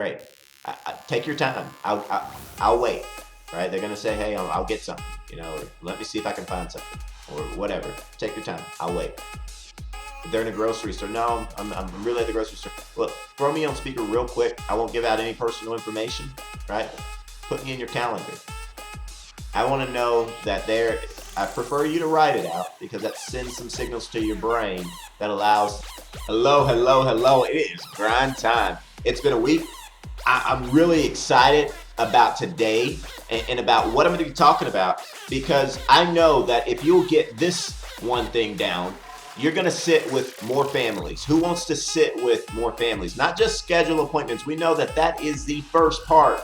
Great. Take your time. I'll wait. Right? They're gonna say, hey, I'll get something. Or let me see if I can find something, or whatever. Take your time. I'll wait. If they're in a grocery store, no, I'm really at the grocery store. Look, throw me on speaker real quick. I won't give out any personal information. Right? Put me in your calendar. I want to know that there. I prefer you to write it out because that sends some signals to your brain that allows, hello, hello, hello. It is grind time. It's been a week. I'm really excited about today and about what I'm going to be talking about, because I know that if you'll get this one thing down, you're going to sit with more families. Who wants to sit with more families? Not just schedule appointments. We know that that is the first part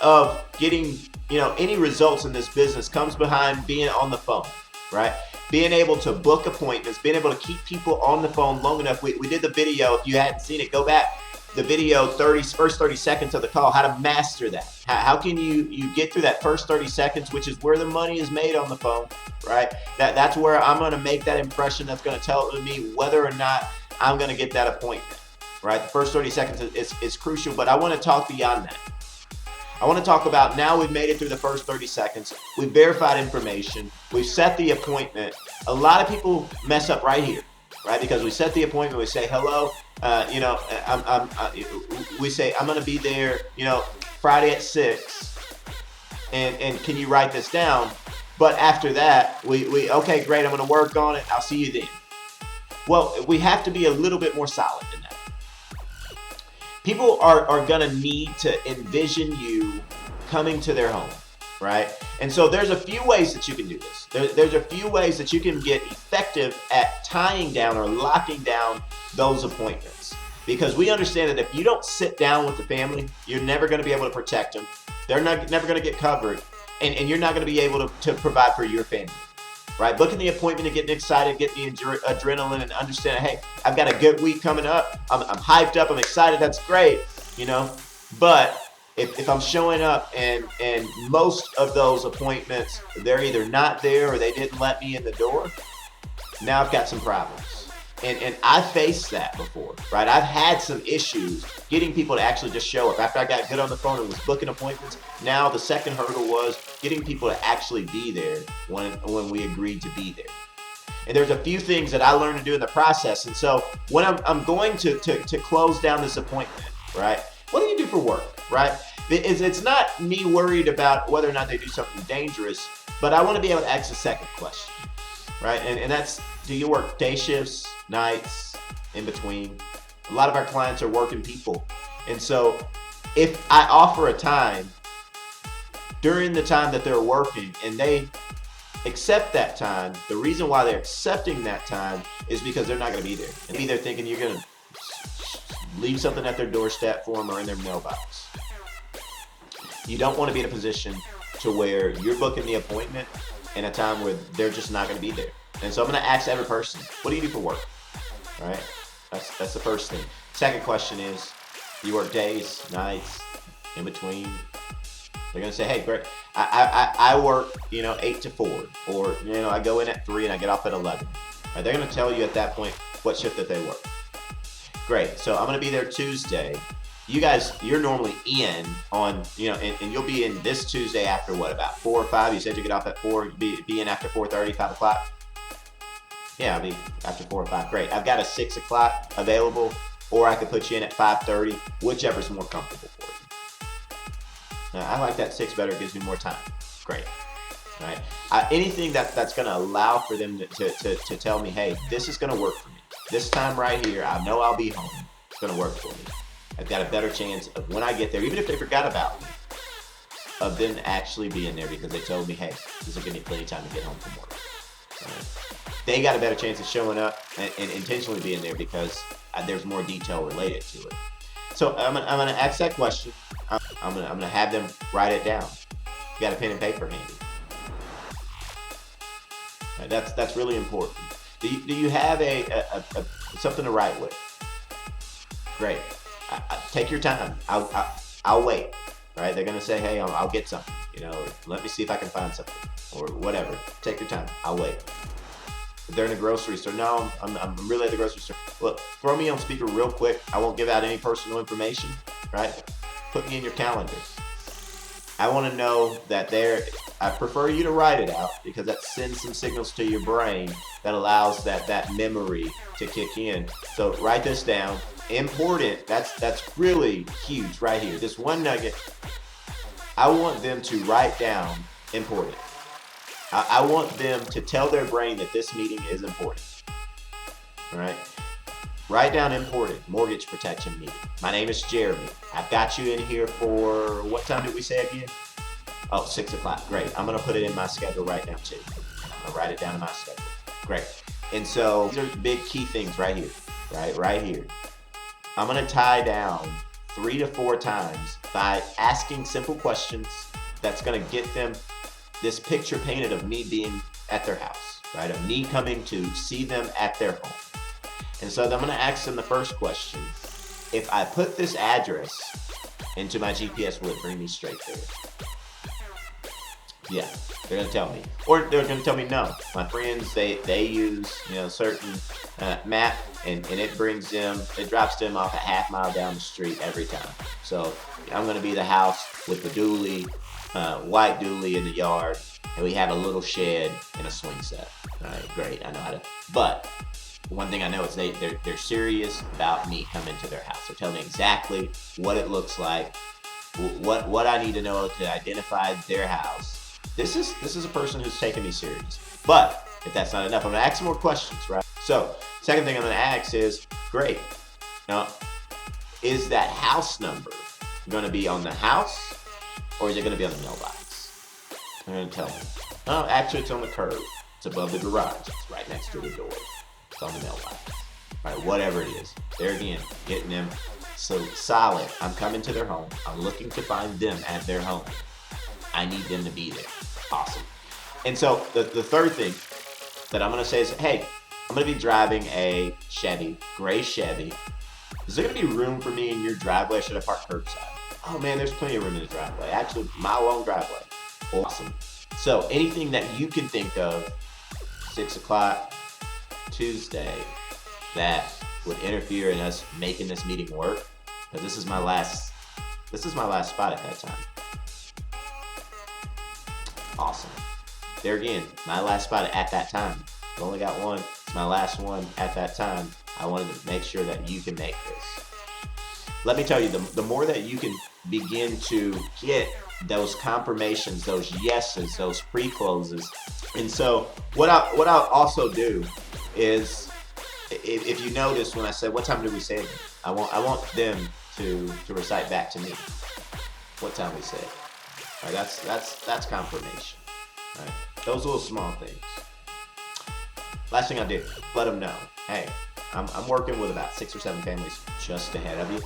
of getting, any results in this business comes behind being on the phone, right? Being able to book appointments, being able to keep people on the phone long enough. We did the video. If you hadn't seen it, go back. The video, first 30 seconds of the call, how to master that. How can you get through that first 30 seconds, which is where the money is made on the phone, right? That's where I'm going to make that impression that's going to tell me whether or not I'm going to get that appointment, right? The first 30 seconds is crucial, but I want to talk beyond that. I want to talk about, now we've made it through the first 30 seconds. We've verified information. We've set the appointment. A lot of people mess up right here, right? Because we set the appointment, we say, hello, we say, I'm going to be there, Friday at 6, and can you write this down? But after that, we okay, great, I'm going to work on it. I'll see you then. Well, we have to be a little bit more solid than that. People are going to need to envision you coming to their home, right? And so there's a few ways that you can do this. There's a few ways that you can get effective at tying down or locking down those appointments. Because we understand that if you don't sit down with the family, you're never going to be able to protect them. They're never going to get covered, and you're not going to be able to provide for your family. Right? Booking the appointment and getting excited, getting the adrenaline, and understanding, hey, I've got a good week coming up. I'm hyped up. I'm excited. That's great, But if I'm showing up and most of those appointments, they're either not there or they didn't let me in the door, now I've got some problems. And I've faced that before, right? I've had some issues getting people to actually just show up. After I got good on the phone and was booking appointments, now the second hurdle was getting people to actually be there when we agreed to be there. And there's a few things that I learned to do in the process. And so when I'm going to close down this appointment, right? What do you do for work, right? It's not me worried about whether or not they do something dangerous, but I want to be able to ask a second question, right? And that's, do you work day shifts, nights, in between? A lot of our clients are working people. And so if I offer a time during the time that they're working and they accept that time, the reason why they're accepting that time is because they're not going to be there. And maybe they're thinking you're going to leave something at their doorstep for them or in their mailbox. You don't want to be in a position to where you're booking the appointment in a time where they're just not going to be there. And so I'm going to ask every person, what do you do for work? All right? That's the first thing. Second question is, do you work days, nights, in between? They're going to say, hey, great. I work, 8 to 4. Or, I go in at 3 and I get off at 11. Right? They're going to tell you at that point what shift that they work. Great. So I'm going to be there Tuesday. You guys, you're normally in on, and you'll be in this Tuesday after what, about 4 or 5? You said you get off at 4, be in after 4:30, 5 o'clock? Yeah, I'll be after 4 or 5. Great. I've got a 6 o'clock available, or I could put you in at 5:30, whichever's more comfortable for you. Now, I like that 6 better. It gives me more time. Great. All right. Anything that's going to allow for them to tell me, hey, this is going to work for me. This time right here, I know I'll be home. It's going to work for me. I've got a better chance of when I get there, even if they forgot about me, of them actually being there because they told me, hey, this will give me plenty of time to get home from work. Right? They got a better chance of showing up and intentionally being there because there's more detail related to it. So I'm gonna ask that question. I'm gonna have them write it down. You got a pen and paper handy. Right, that's really important. Do you have a something to write with? Great. Take your time. I'll wait. Right? They're gonna say, hey, I'll get something. Let me see if I can find something, or whatever. Take your time. I'll wait. If they're in a grocery store, no, I'm really at the grocery store. Look, throw me on speaker real quick. I won't give out any personal information. right? Put me in your calendar. I want to know that I prefer you to write it out because that sends some signals to your brain that allows that memory to kick in. So write this down. Important, that's really huge right here. This one nugget, I want them to write down important. I want them to tell their brain that this meeting is important. All right? Write down important, mortgage protection meeting. My name is Jeremy. I've got you in here for, what time did we say again? Oh, 6 o'clock. Great. I'm going to put it in my schedule right now too. I'm going to write it down in my schedule. Great. And so these are big key things right here, right here. I'm going to tie down 3 to 4 times by asking simple questions that's going to get them this picture painted of me being at their house, right? Of me coming to see them at their home. And so I'm going to ask them the first question. If I put this address into my GPS, will it bring me straight there? Yeah, they're going to tell me. Or they're going to tell me no. My friends, they use certain map, and it brings them, it drops them off a half mile down the street every time. So I'm going to be the house with the dually, white dually in the yard, and we have a little shed and a swing set. All right, great, I know how to, but one thing I know is they're serious about me coming to their house. They're telling me exactly what it looks like, what I need to know to identify their house. This is a person who's taking me serious. But if that's not enough, I'm gonna ask some more questions, right? So, second thing I'm gonna ask is, great. Now, is that house number gonna be on the house, or is it gonna be on the mailbox? They're gonna tell me. Oh, actually, it's on the curb. It's above the garage. It's right next to the door. It's on the mailbox, right? Whatever it is. There again, getting them so solid. I'm coming to their home. I'm looking to find them at their home. I need them to be there. Awesome. And so the third thing that I'm going to say is, hey, I'm going to be driving a Chevy, gray Chevy. Is there going to be room for me in your driveway? Or should I park curbside? Oh man, there's plenty of room in the driveway. Actually, mile-long driveway. Awesome. So anything that you can think of, 6 o'clock, Tuesday, that would interfere in us making this meeting work, because this is my last spot at that time. Awesome. There again, my last spot at that time. I've only got one. It's my last one at that time. I wanted to make sure that you can make this. Let me tell you, the more that you can begin to get those confirmations, those yeses, those pre-closes. And so what I'll also do is, if you notice when I said, what time did we say it? I want them to recite back to me what time we said. All right, that's confirmation. All right, those little small things. Last thing I do, let them know, hey, I'm working with about 6 or 7 families just ahead of you.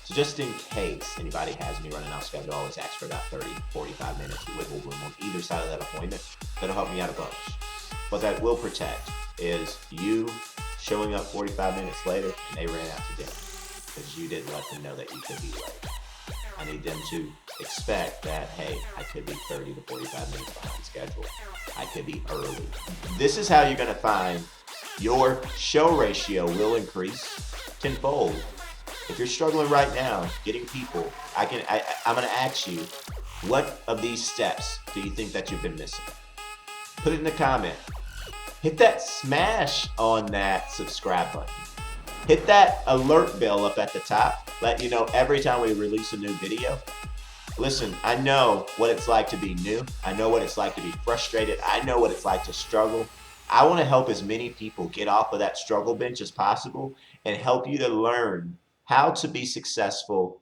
So just in case anybody has me running out schedule, I always ask for about 30, 45 minutes wiggle room on either side of that appointment. That'll help me out a bunch. What that will protect is you showing up 45 minutes later and they ran out to dinner because you didn't let them know that you could be late. I need them to expect that, hey, I could be 30 to 45 minutes behind schedule. I could be early. This is how you're going to find your show ratio will increase tenfold. If you're struggling right now getting people, I'm going to ask you, what of these steps do you think that you've been missing? Put it in the comment. Hit that smash on that subscribe button. Hit that alert bell up at the top. Let you know every time we release a new video. Listen, I know what it's like to be new. I know what it's like to be frustrated. I know what it's like to struggle. I want to help as many people get off of that struggle bench as possible and help you to learn how to be successful